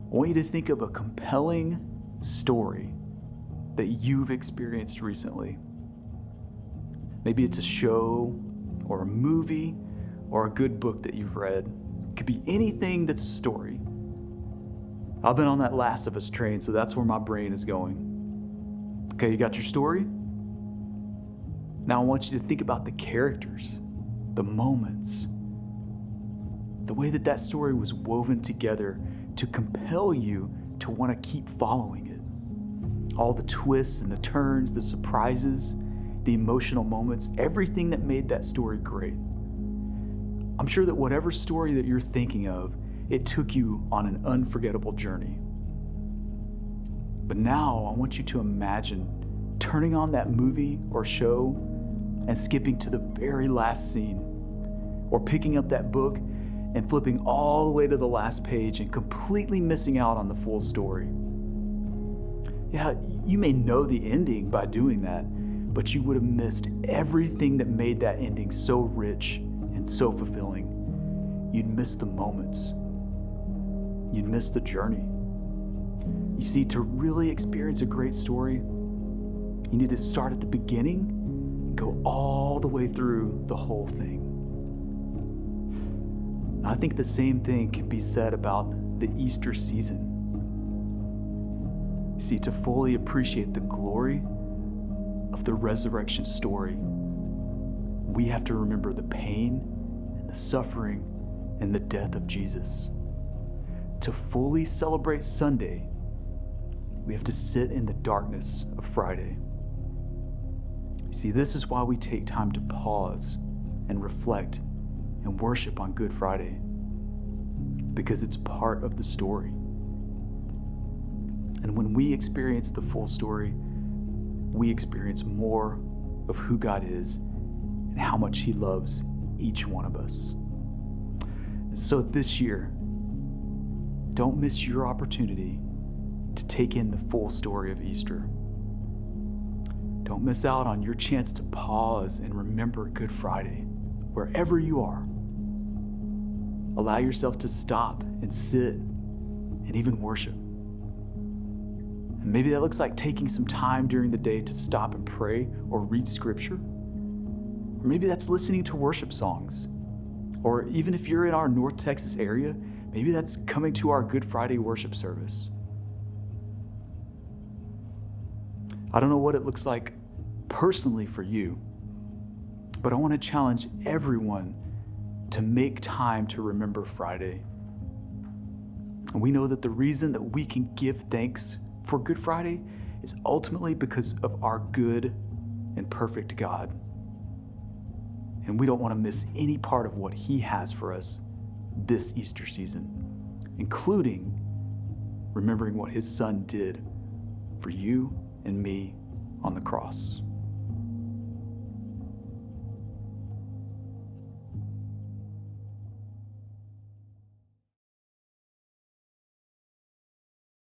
I want you to think of a compelling story that you've experienced recently. Maybe it's a show or a movie or a good book that you've read. It could be anything that's a story. I've been on that Last of Us train, so that's where my brain is going. Okay, you got your story? Now I want you to think about the characters, the moments, the way that that story was woven together to compel you to want to keep following it. All the twists and the turns, the surprises, the emotional moments, everything that made that story great. I'm sure that whatever story that you're thinking of, it took you on an unforgettable journey. But now I want you to imagine turning on that movie or show and skipping to the very last scene, or picking up that book and flipping all the way to the last page and completely missing out on the full story. Yeah, you may know the ending by doing that, but you would have missed everything that made that ending so rich and so fulfilling. You'd miss the moments. You'd miss the journey. You see, to really experience a great story, you need to start at the beginning and go all the way through the whole thing. I think the same thing can be said about the Easter season. See, to fully appreciate the glory of the resurrection story, we have to remember the pain and the suffering and the death of Jesus. To fully celebrate Sunday, we have to sit in the darkness of Friday. See, this is why we take time to pause and reflect and worship on Good Friday, because it's part of the story. And when we experience the full story, we experience more of who God is and how much He loves each one of us. And so this year, don't miss your opportunity to take in the full story of Easter. Don't miss out on your chance to pause and remember Good Friday, wherever you are. Allow yourself to stop and sit and even worship. And maybe that looks like taking some time during the day to stop and pray or read scripture. Or maybe that's listening to worship songs. Or even if you're in our North Texas area, maybe that's coming to our Good Friday worship service. I don't know what it looks like personally for you, but I want to challenge everyone to make time to remember Friday. And we know that the reason that we can give thanks for Good Friday is ultimately because of our good and perfect God. And we don't want to miss any part of what He has for us this Easter season, including remembering what His Son did for you and me on the cross.